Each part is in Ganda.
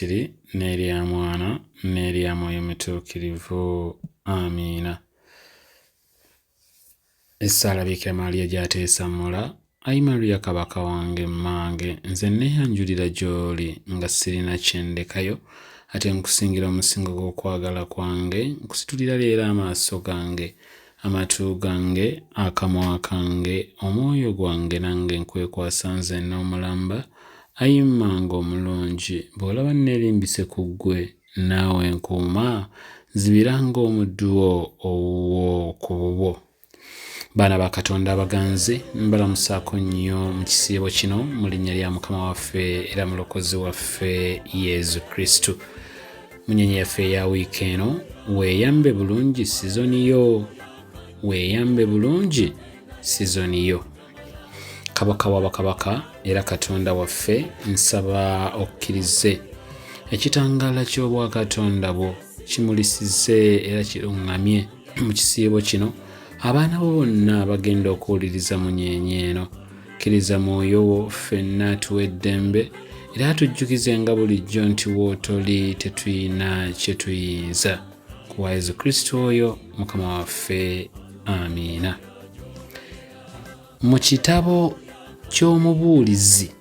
Wakatiri n'erya Mwana n'erya Mwoyo Mutuukirivu. Amiina. Essaala Bikira Maria gy'ateesammula. Ayi Maria kabaka wange mmange, nze neeyanjulira gy'oli nga sirina kyendekayo, ate nkusingira omusingo gw'okwagala kwange, nkusitulira leero amaaso gange, amatu gange, akamwa kange, omwoyo gwange, nange nkwekwasa nze n'omulamba. Ayi mmange omulungi, bw'olaba neerimbise ku ggwe, naawe nkuuma, nzibiranga omuddu wo owuwo ku bubwo. Baana ba Katonda abaganzi, mbalamusaako nnyo mu kisiibo kino mu linnya lya Mukama waffe era mulokozi waffe Yezu Kristu. Munyenye yaffe eya wiiki eno, weeyambe bulungi sizoni yo. Weeyambe bulungi sizoni yo. Kabaka w'abakabaka era Katonda waffe, nsaba okkirize ekitangaala ky'obwakatonda bwo kimulisize era kiruŋŋamye mu kisiibo kino abaana bo bonna bagenda okuwuliriza munyenye eno. Kkiriza mwoyo wo ffenna tuwe eddembe era tujjukize nga bulijjo nti wootoli tetuyina kye tuyinza. Ku Yezu Kristo oyo Mukama waffe. Amiina. Mu kitabo ky'omubuulizi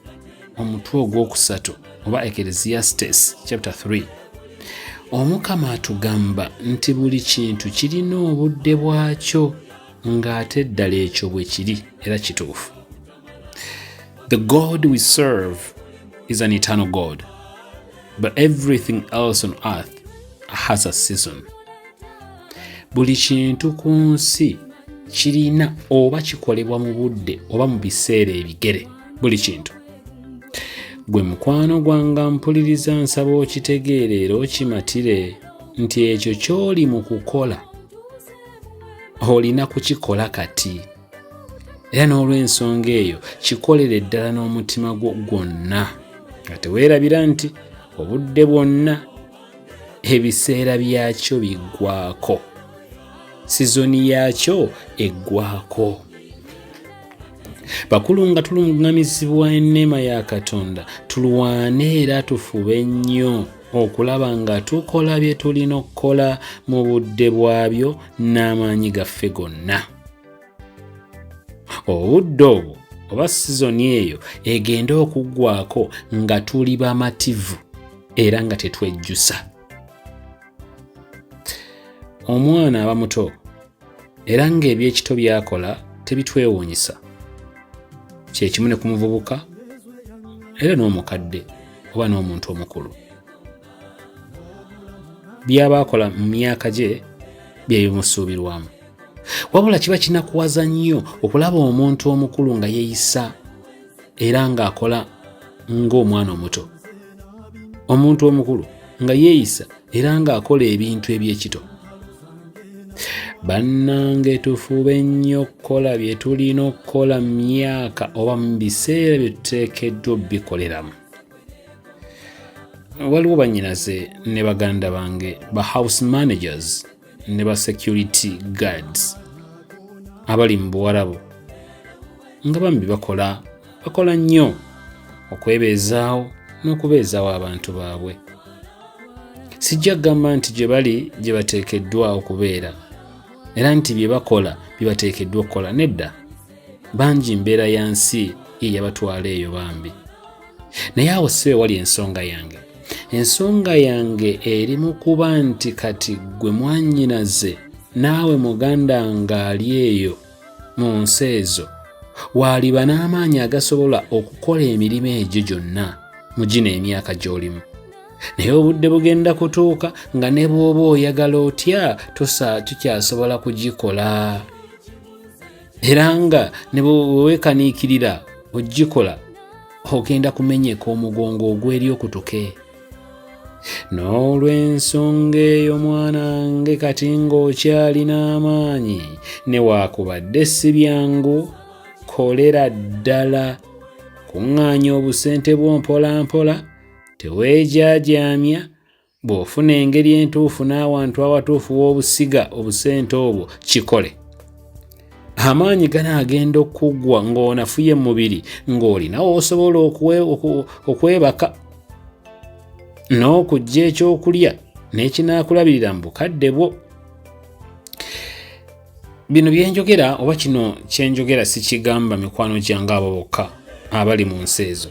omutwe ogwokusatu oba Ecclesiastes chapter 3, Omukama atugamba nti buli kintu kirina obudde bwakyo ng'ate eddala ekyo bwe kiri era kituufu. The God we serve is an eternal God, but everything else on earth has a season. Buli kintu ku nsi kirina oba kikolebwa mu budde oba mu biseera ebigere. Buli kintu. Gwe mukwano gwange mpuliriza, nsaba okitegeere era okimatire nti ekyo ky'oli mu kukola olina kukikola kati. Era n'olw'ensonga eyo kikolere ddala n'omutima gwo gwonna, nga teweerabira nti obudde bwonna ebiseera byakyo biggwaako, sizoni yaakyo eggwaako. Bakulu nga tuluŋŋamizibwa enneema ya Katonda, tulwane era tufube nnyo okulaba nga tukola bye tulina okukola mu budde bwabyo n'amaanyi gaffe gonna. Obudde obwo oba sizoni eyo egenda okuggwaako nga tuli bamativu era nga tetwejjusa. Omwana aba muto era ng'ebyekito by'akola tebitwewuunyisa. Kye kimu ne ku muvubuka era n'omukadde oba n'omuntu omukulu. By'aba akola mu myaka gye bye bimusuubirwamu. Wabula kiba kinakuwaza nnyo okulaba omuntu omukulu nga yeeyisa era ng'akola ng'omwana omuto. Omuntu omukulu nga yeeyisa era ng'akola ebintu eby'ekito. Bannange tufube nnyo okukola bye tulina okukola mu myaka oba mu biseera bye tuteekeddwa bikoleramu. Waliwo bannyinaze ne baganda bange ba house managers ne ba security guards abali mu Buwarabu nga bambi bakola nnyo okwebeezaawo n'okubeezaawo abantu baabwe. Sijja kugamba nti gye bali gye bateekeddwa okubeera era nti bye bakola bibateekeddwa okukola. Nedda, bangi mbeera ya nsi ye yabatwala eyo bambi. Naye awo si we wali ensonga yange. Ensonga yange eri mu kuba nti kati gwe mwannyinaze naawe muganda ng'ali eyo mu nsi ezo, waaliba n'amaanyi agasobola okukola emirimu egyo gyonna mu gino emyaka gy'olimu. Naye obudde bugenda kutuuka nga ne bw'oba oyagala otya tukyasobola kugikola. Era nga ne bweweekaniikirira ogikola ogenda kumenyeka omugongo ogw'eri okutuke. N'olw'ensonga eyo mwanange, kati ng'okyalina amaanyi newakubadde si byangu, kolera ddala. Kuŋŋaanya obusente bwo mpola mpola, teweejaajamya. Bw'ofuna engeri entuufu n'awantu awatuufu w'obusiga obusente obwo, kikole. Amaanyi ganaagenda okuggwa ng'onafuye mu mubiri ng'olinawo osobola okwebaka. n'okujja ekyokulya n'ekinaakulabirira mu bukadde bwo. Bino byenjogera oba kino kyenjogera sikigamba mikwano gyange abo bokka abali mu nsi ezo.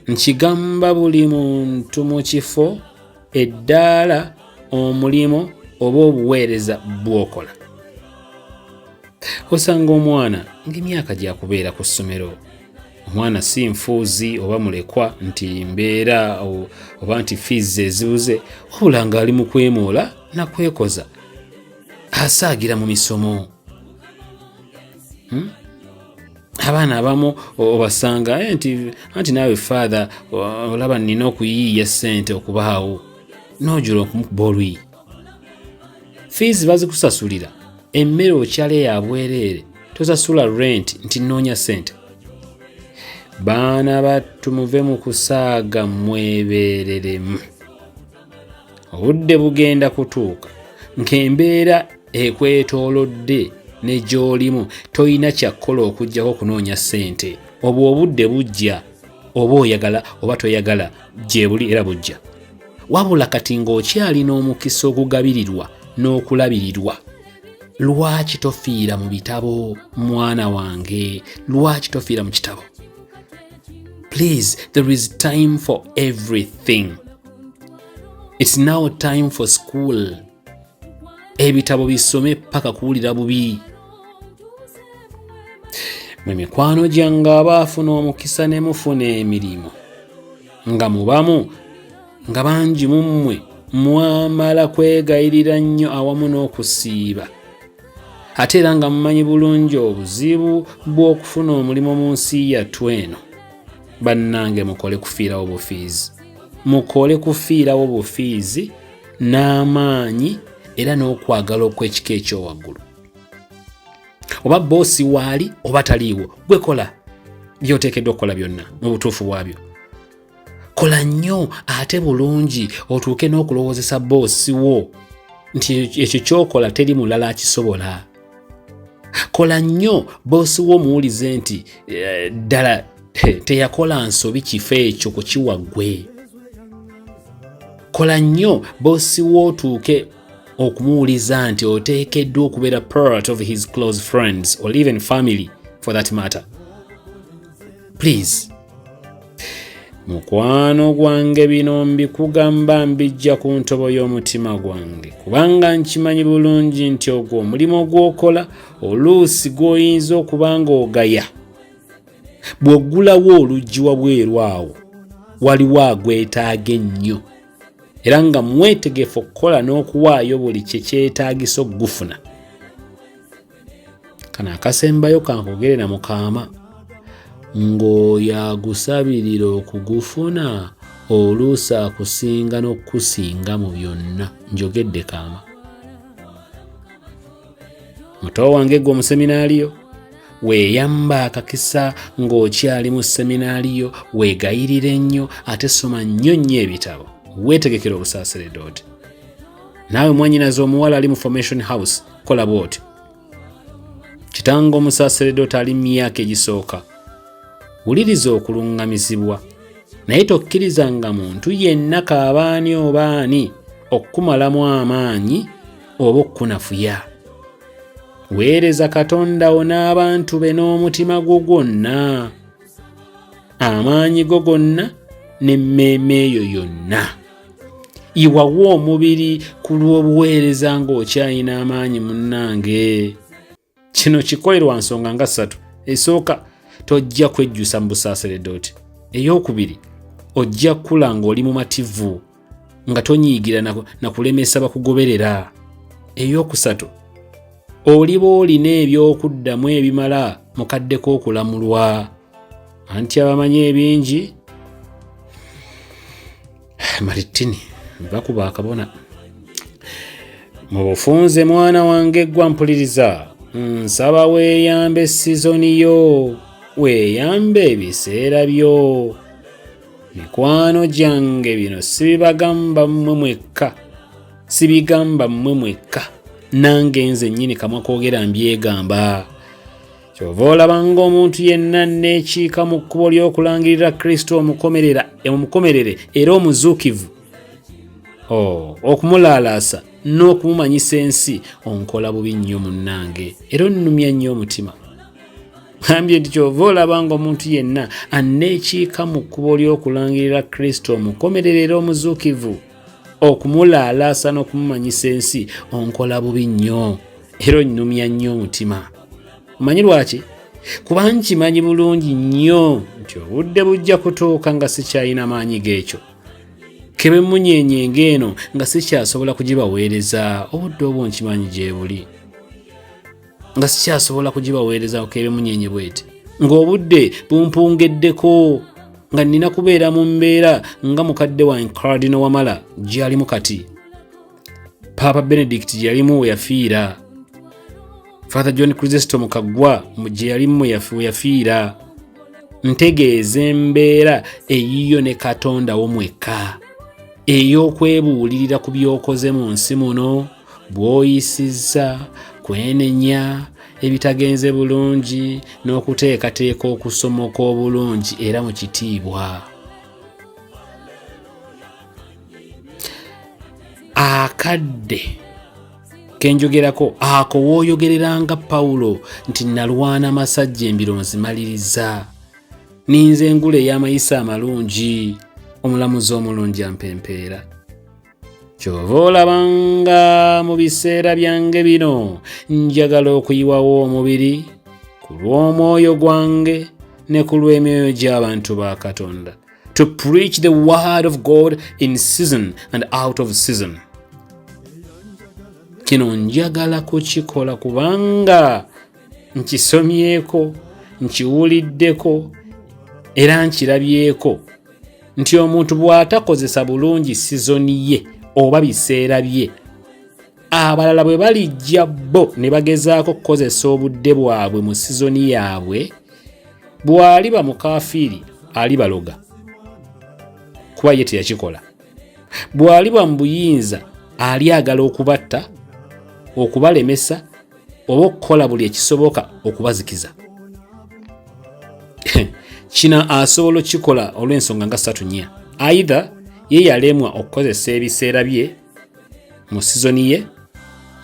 Nkigamba buli muntu mu kifo, eddaala, omulimo oba obuweereza bw'okola. Osanga omwana ng'emyaka gyakubeera ku ssomero. Omwana si nfuuzi oba mulekwa nti mbeera oba nti fees ezibuze, wabula ng'ali mu kwemoola na kwekoza, asaagira mu misomo. Abaana abamu obasanga anti naawe father olaba nina okuyiiya ssente okubaawo, n'ojula okumukuba oluyi. Fees bazikusasulira, emmere okyala ya bwereere, tosasula rent nti nnoonya ssente. Baana battu muve mu kusaaga mwebeereremu. Obudde bugenda kutuuka ng'embeera ekwetoolodde ne gy'olimu toyina kyakkola okuggyako kunoonya ssente. Obwo obudde bujja, oba oyagala oba toyagala, gye buli era bujja. Wabula kati ng'okyalina omukisa okugabirirwa n'okulabirirwa. Lwaki tofiira mu bitabo mwana wange? Lwaki tofiira mu kitabo? Please, there is time for everything. It's now time for school. Ebitabo bisome paka kuwulira bubi. Mwe mikwano gyange abaafuna omukisa ne mufuna emirimu, nga mubamu nga bangi mu mmwe mwamala kwegayirira nnyo awamu n'okusiiba, ate era nga mumanyi bulungi obuzibu bw'okufuna omulimu mu nsi yattu eno. Bannange, mukole kufiirawo bufiizi. Mukole kufiirawo bufiizi n'amaanyi era n'okwagala okw'ekika ekyowaggulu. Oba boosi waali oba taliiwo, gwe kola by'oteekeddwa okukola byonna mu butuufu bwabyo. Kola nnyo ate bulungi otuuke n'okulowoozesa boosi wo nti ekyo ky'okola teri mulala akisobola. Kola nnyo boosi wo muwulize nti ddala teyakola nsobi kifo ekyo kukiwa ggwe. Kola nnyo boosi wo otuuke okumuwuliza nti oteekeddwa okubeera part of his close friends or even family for that matter. Please. Mukwano gwange, bino mbikugamba mbijja ku ntobo y'omutima gwange, kubanga nkimanyi bulungi nti ogwo omulimu gw'okola oluusi gw'oyinza okuba ng'ogaya. Bw'oggulawo oluggi wabweru awo, waliwo agwetaaga ennyo, era nga mwetegefu okukola n'okuwaayo buli kye kyetaagisa okugufuna. Kano akasembayo kankogere na Mukama, ng'oyo agusabirira okugufuna oluusi akusinga n'okusinga mu byonna. Njogedde Kaama. Muto wange gwe omuseminaaliyo, weeyamba akakisa ng'okyali mu seminaaliyo, weegayirire nnyo ate soma nnyo ebitabo, weetegekera obusaseredooti. Naawe mwannyinaze omuwala ali mu formation house, kola bw'otyo. Kitange omusaseredooti ali mu myaka egisooka. Wuliriza okulungamizibwa, naye tokkirizanga muntu yenna kaabaani oba ani okukumalamu amaanyi oba okukunafuya. Weereza Katonda wo n'abantu be n'omutima gwo gwonna, amaanyi go gonna n'emmeeme eyo yonna. Iwawo omubiri ku lw'obuweereza ng'okyalina amaanyi munnange. Kino kikolerwa nsonga nga 3. Esooka, tojja kwejjusa mu busaseredooti. Eyokubiri, ojja kula ng'oli mu mativu nga tonyiigira na kulemesa bakugoberera. Eyokusatu, oliba olina eby'okuddamu ebimala mukadde k'okulamulwa. Anti abamanyi ebingi Maritini bakuba akabona. Mu bufunze mwana wange gwa mpuliriza, nsaba weeyambe sizoni yo, weeyambe ebiseera byo. Mikwano gyange, bino sibibagamba mmwe mwekka, sibigamba mmwe mwekka, nange nze nnyini kamwa koogera mbyegamba. Kyova olabanga omuntu yenna neekiika mu kkubo ly'okulangirira Kristo omukomerere era omuzuukivu, okumulaalasa n'okumumanyisa ensi onkola bubi nnyo munnange era onnumya nnyo omutima. Gambye nti kyova olaba ng'omuntu yenna anneekiika mu kkubo ly'okulangirira Kristo omukomerera era omuzuukivu, okumulaalasa n'okumumanyisa ensi onkola bubi nnyo era onnumya nnyo omutima. Omanyi lwaki? Kuba nkimanyi bulungi nnyo nti obudde bujja kutuuka nga sikyalina maanyi g'ekyo, kebe munyenye ng'eno nga sikyasobola kugibaweereza. Obudde obwo nkimanyi gye buli nga sikyasobola kugibaweereza kebe munyenye bweti, ng'obudde bumpungeddeko, nga nnina kubeera mu mbeera nga mukadde wa Cardinal Wamala gy'alimu kati, Papa Benedict gye yalimu we yafiira, Father John Chrysostom Kaggwa gye yalimu we yafiira. Ntegeeza embeera eyiyo ne Katonda wo mwekka, ey'okwebuulirira ku by'okoze mu nsi muno, bw'oyisizza, kwenenya, ebitagenze bulungi, n'okuteekateeka okusomoka obulungi era mu kitiibwa. Akadde kenjogerako ako wooyogereranga Pawulo nti nalwana amasajja embiro nzimaliriza, ninze engule ey'amayisa amalungi, omulamuzi omulungi ampempeera. Kyova olabanga mu biseera byange bino njagala okuyiwawo omubiri ku lw'omwoyo gwange ne ku lw'emyoyo gy'abantu ba Katonda, to preach the word of God in season and out of season. Kino njagala kukikola kubanga nkisomyeko, nkiwuliddeko era nkirabyeko nti omuntu bw'atakozesa bulungi sizoni ye oba biseera bye, abalala bwe balijja bo ne bagezaako kukozesa obudde bwabwe mu sizoni yaabwe, bw'aliba mukaafiiri alibaloga kuba ye teyakikola. Bw'aliba mu buyinza alyagala okubatta, okubalemesa oba okukola buli ekisoboka okubazikiza. Kino asobola okukikola olw'ensonga nga 3. Either ye yalemwa okukozesa ebiseera bye mu sizoni ye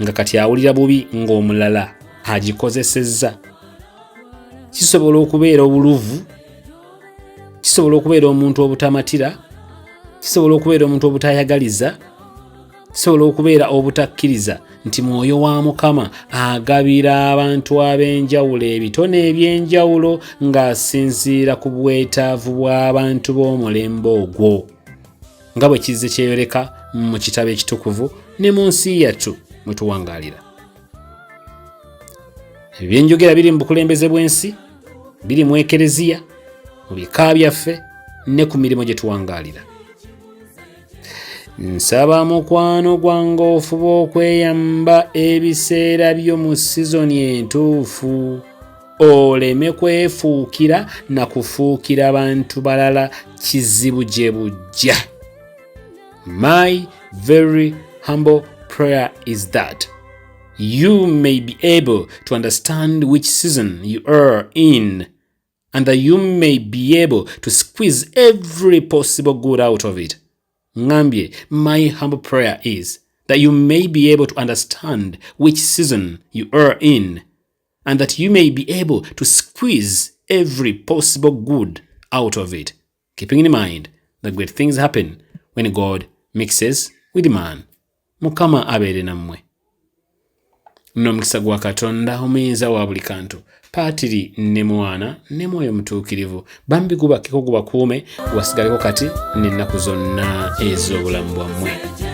nga kati awulira bubi ng'omulala agikozesezza. Kisobola okubeera obuluvu, kisobola okubeera omuntu obutamatira, kisobola okubeera omuntu obutayagaliza, kisobola okubeera obutakkiriza nti Mwoyo wa Mukama agabira abantu ab'enjawulo ebitone eby'enjawulo ng'asinziira ku bwetaavu bw'abantu b'omulembe ogwo, nga bwe kizze kyeyoleka mu kitabo ekitukuvu ne mu nsi yattu mwe tuwangaalira. Ebyenjogera biri mu bukulembeze bw'ensi, biri mu ekereziya, mu bika byaffe ne ku mirimu gye tuwangaalira. Nsaba mukwano gwange ofuba okweyamba ebiseera byo mu sizoni entuufu, oleme kwefuukira na kufuukira bantu balala kizibu gye bujja. My very humble prayer is that you may be able to understand which season you are in, and that you may be able to squeeze every possible good out of it. Ngambye, my humble prayer is that you may be able to understand which season you are in, and that you may be able to squeeze every possible good out of it, keeping in mind that great things happen when God mixes with man. Mukama abeere nammwe. N'omukisa gwa Katonda omuyinza wa buli kantu, Paatiri ne Mwana ne Mwoyo Mutuukirivu bambi gubakeko gubakuume, wasigaleko kati n'ennaku zonna ez'obulamu bwammwe.